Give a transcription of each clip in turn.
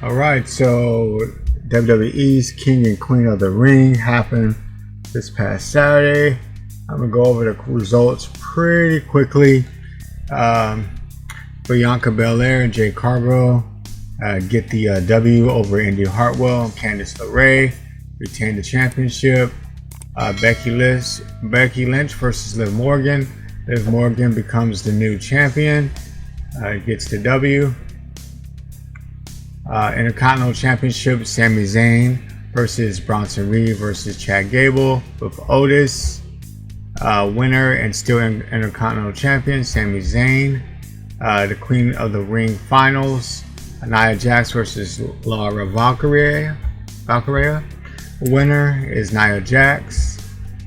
Alright, so WWE's King and Queen of the Ring happened this past Saturday. I'm going to go over the results pretty quickly. Bianca Belair and Jade Cargill get the W over Indy Hartwell and Candice LeRae, retain the championship. Becky Lynch versus Liv Morgan. Liv Morgan becomes the new champion, gets the W. Intercontinental Championship, Sami Zayn versus Bronson Reed versus Chad Gable with Otis. Winner and still Intercontinental Champion, Sami Zayn. The Queen of the Ring Finals, Nia Jax versus Laura Valkyria. Winner is Nia Jax.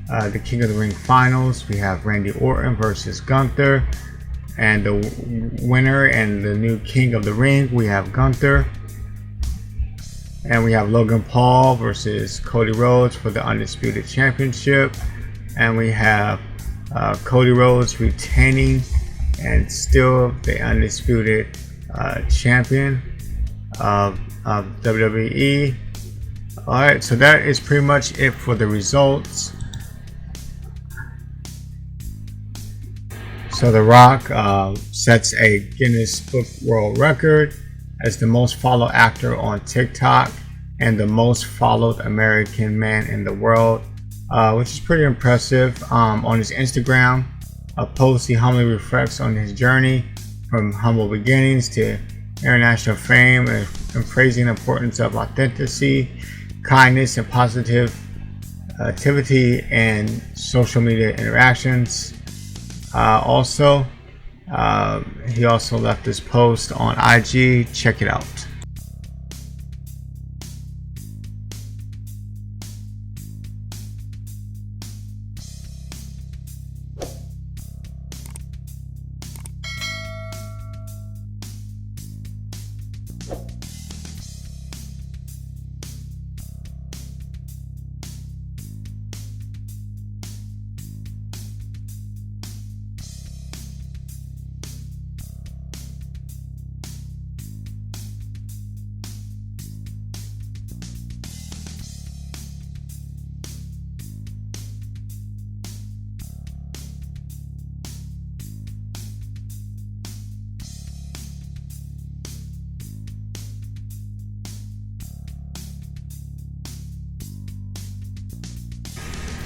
The King of the Ring Finals, we have Randy Orton versus Gunther. And the winner and the new King of the Ring, we have Gunther. And we have Logan Paul versus Cody Rhodes for the Undisputed Championship. And we have Cody Rhodes retaining and still the Undisputed Champion of WWE. Alright, so that is pretty much it for the results. So The Rock sets a Guinness Book World Record as the most followed actor on TikTok and the most followed American man in the world, which is pretty impressive. On his Instagram post, he humbly reflects on his journey from humble beginnings to international fame and praising the importance of authenticity, kindness, and positivity and social media interactions. He also left this post on IG. Check it out.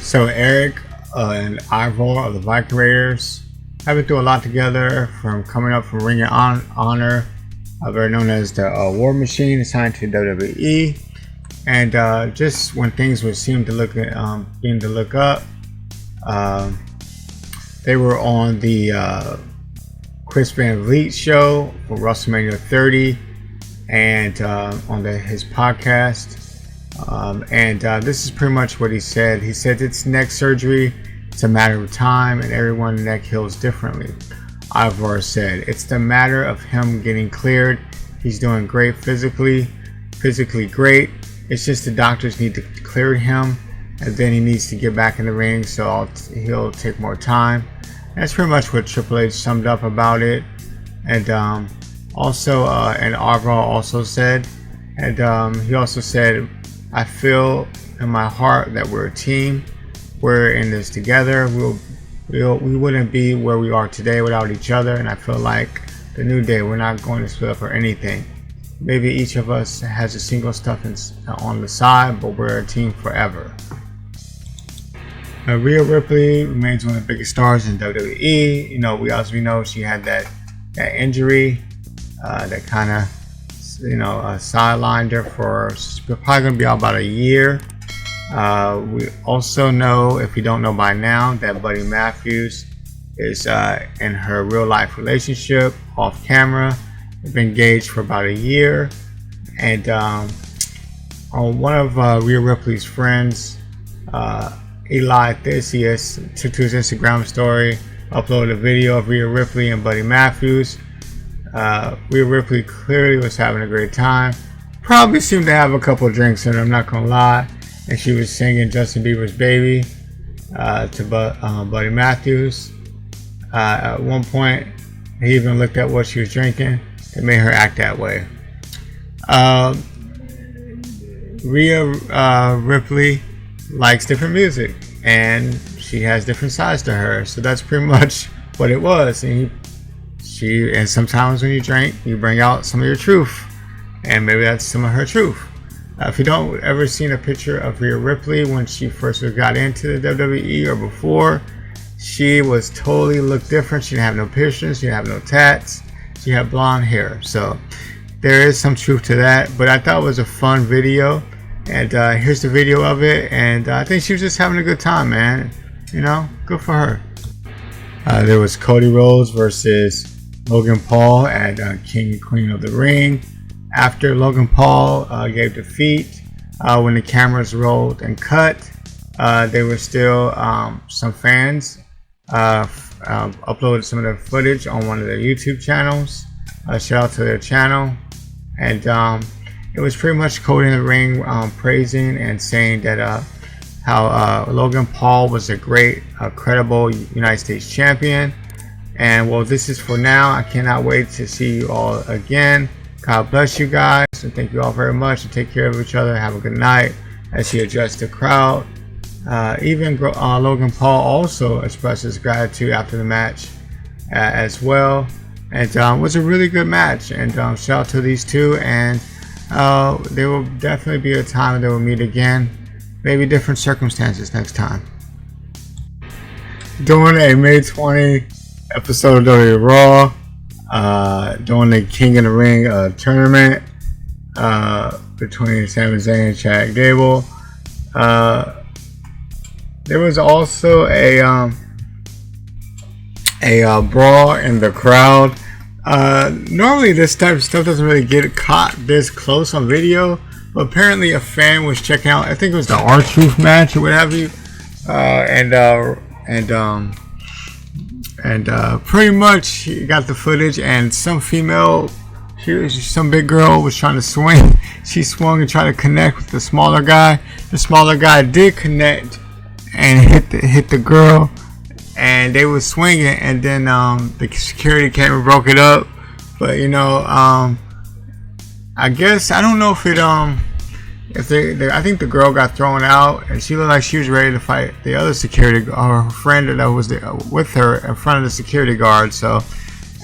So Eric and Ivor of the Viking Raiders have been through a lot together, from coming up from Ring of Honor, better known as the War Machine, assigned to WWE, and just when things would seem to look up, they were on the Chris Van Vliet show for WrestleMania 30, and on his podcast. This is pretty much what he said. He said it's neck surgery, it's a matter of time, and everyone's neck heals differently. Ivor said it's the matter of him getting cleared. He's doing great physically great. It's just the doctors need to clear him, and then he needs to get back in the ring, so he'll take more time. That's pretty much what Triple H summed up about it. And and Ivor also said, and he also said, I feel in my heart that we're a team. We're in this together. We wouldn't be where we are today without each other. And I feel like the New Day, we're not going to split up for anything. Maybe each of us has a single stuff on the side, but we're a team forever. Rhea Ripley remains one of the biggest stars in WWE. You know, we know she had that injury that kind of sidelined her for probably going to be out about a year. We also know, if you don't know by now, that Buddy Matthews is in her real life relationship off camera. They've been engaged for about a year. And on one of Rhea Ripley's friends, Eli Theseus, took to his Instagram story, uploaded a video of Rhea Ripley and Buddy Matthews. Rhea Ripley clearly was having a great time. Probably seemed to have a couple of drinks in her, I'm not gonna lie. And she was singing Justin Bieber's Baby to Buddy Matthews. At one point, he even looked at what she was drinking. It made her act that way. Uh, Rhea Ripley likes different music, and she has different sides to her. So that's pretty much what it was. And sometimes when you drink, you bring out some of your truth, and maybe that's some of her truth. If you don't ever seen a picture of Rhea Ripley when she first got into the WWE or before, she was totally looked different. She didn't have no piercings, she didn't have no tats, she had blonde hair. So there is some truth to that, but I thought it was a fun video, and here's the video of it, and I think she was just having a good time, man. You know, good for her. There was Cody Rhodes versus Logan Paul at King and Queen of the Ring. After Logan Paul gave defeat, when the cameras rolled and cut, there were still some fans uploaded some of their footage on one of their YouTube channels. Shout out to their channel. And it was pretty much Cody in the ring praising and saying that how Logan Paul was a great, credible United States champion. And well, this is for now. I cannot wait to see you all again. God bless you guys, and thank you all very much. And take care of each other. Have a good night as he addressed the crowd. Even Logan Paul also expressed his gratitude after the match as well. And it was a really good match. And shout out to these two. And there will definitely be a time they will meet again. Maybe different circumstances next time. Doing a May 20 episode of WWE Raw. Doing the King in the Ring tournament between Sami Zayn and Chad Gable. There was also a brawl in the crowd. Normally this type of stuff doesn't really get caught this close on video, but apparently a fan was checking out, I think it was the R-Truth match or what have you, and pretty much he got the footage, and some big girl was trying to swing. She swung and tried to connect with the smaller guy. The smaller guy did connect and hit the girl, and they were swinging, and then the security came and broke it up. But you know, I guess I don't know if it I think the girl got thrown out, and she looked like she was ready to fight the other security or her friend that was there with her in front of the security guard. So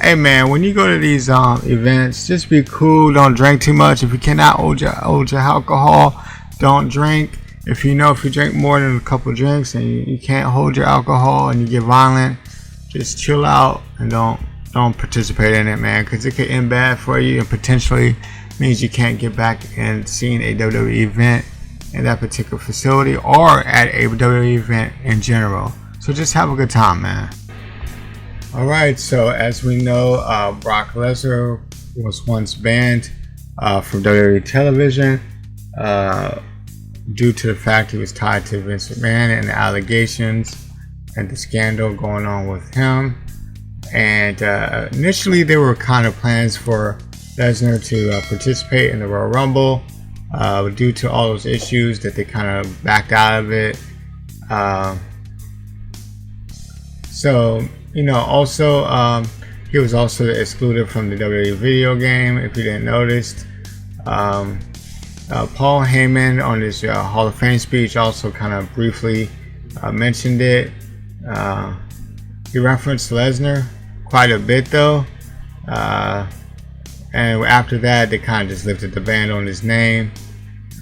hey man, when you go to these events, just be cool. Don't drink too much. If you cannot hold your alcohol, don't drink. If you drink more than a couple drinks and you can't hold your alcohol and you get violent, just chill out and don't participate in it, man, because it could end bad for you and potentially means you can't get back and seeing a WWE event in that particular facility or at a WWE event in general. So just have a good time, man. Alright, so as we know, Brock Lesnar was once banned from WWE television due to the fact he was tied to Vince McMahon and the allegations and the scandal going on with him. And initially there were kind of plans for Lesnar to participate in the Royal Rumble. Due to all those issues that they kind of backed out of it. So, also he was also excluded from the WWE video game, if you didn't notice. Paul Heyman on his Hall of Fame speech also kind of briefly mentioned it. He referenced Lesnar quite a bit though. And after that, they kind of just lifted the ban on his name.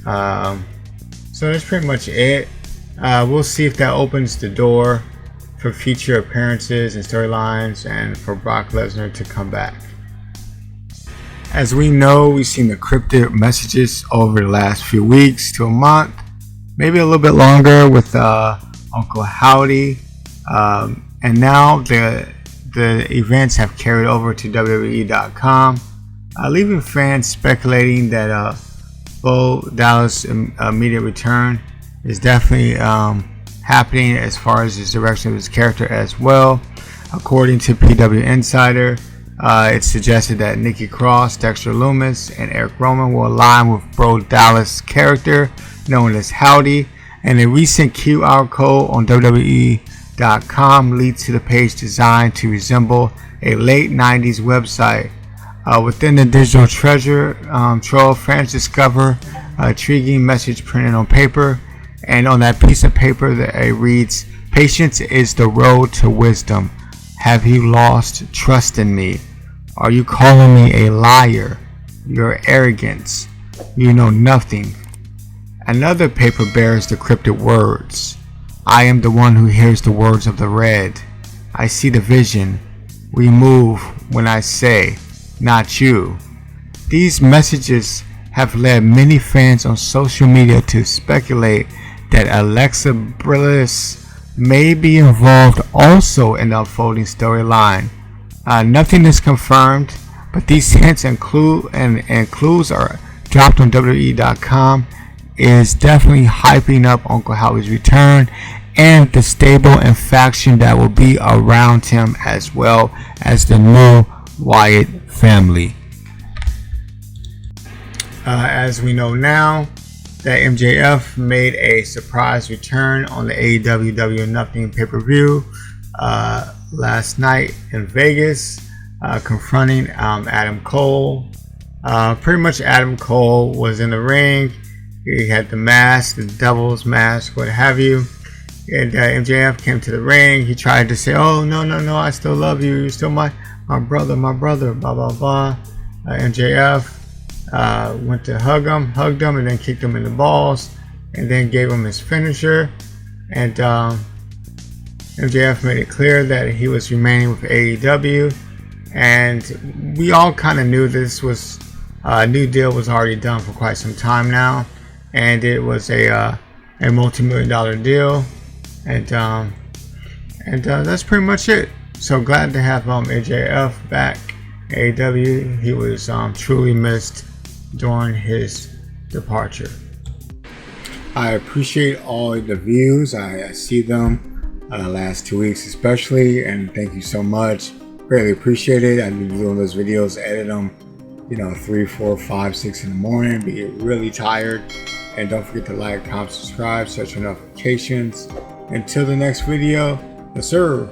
So that's pretty much it. We'll see if that opens the door for future appearances and storylines and for Brock Lesnar to come back. As we know, we've seen the cryptic messages over the last few weeks to a month, maybe a little bit longer with Uncle Howdy. And now the events have carried over to WWE.com. Leaving fans speculating that Bo Dallas' immediate return is definitely happening as far as his direction of his character as well. According to PW Insider, it's suggested that Nikki Cross, Dexter Lumis, and Eric Rowan will align with Bo Dallas' character known as Howdy, and a recent QR code on WWE.com leads to the page designed to resemble a late 90s website. Within the digital treasure trove, fans discover an intriguing message printed on paper, and on that piece of paper it reads, "Patience is the road to wisdom. Have you lost trust in me? Are you calling me a liar? Your arrogance. You know nothing." Another paper bears the cryptic words, "I am the one who hears the words of the red. I see the vision. We move when I say, not you." These messages have led many fans on social media to speculate that Alexa Bliss may be involved also in the unfolding storyline. Nothing is confirmed, but these hints and clues are dropped on WWE.com. Is definitely hyping up Uncle Howdy's return and the stable and faction that will be around him, as well as the new Wyatt family. As we know now, that MJF made a surprise return on the AEW Double or Nothing pay-per-view last night in Vegas, confronting Adam Cole. Pretty much Adam Cole was in the ring. He had the mask, the devil's mask, what have you. And MJF came to the ring. He tried to say, "Oh, no, I still love you. You're still my brother, blah, blah, blah." MJF went to hugged him, and then kicked him in the balls, and then gave him his finisher. And MJF made it clear that he was remaining with AEW. And we all kind of knew this was a new deal was already done for quite some time now. And it was a multi-million-dollar deal, and that's pretty much it. So glad to have MJF back AEW. He was truly missed during his departure. I appreciate all the views. I see them last 2 weeks especially, and thank you so much. Greatly appreciate it. I've been doing those videos, edit them, 3, 4, 5, 6 in the morning, be really tired. And don't forget to like, comment, subscribe, set your notifications. Until the next video, yes sir.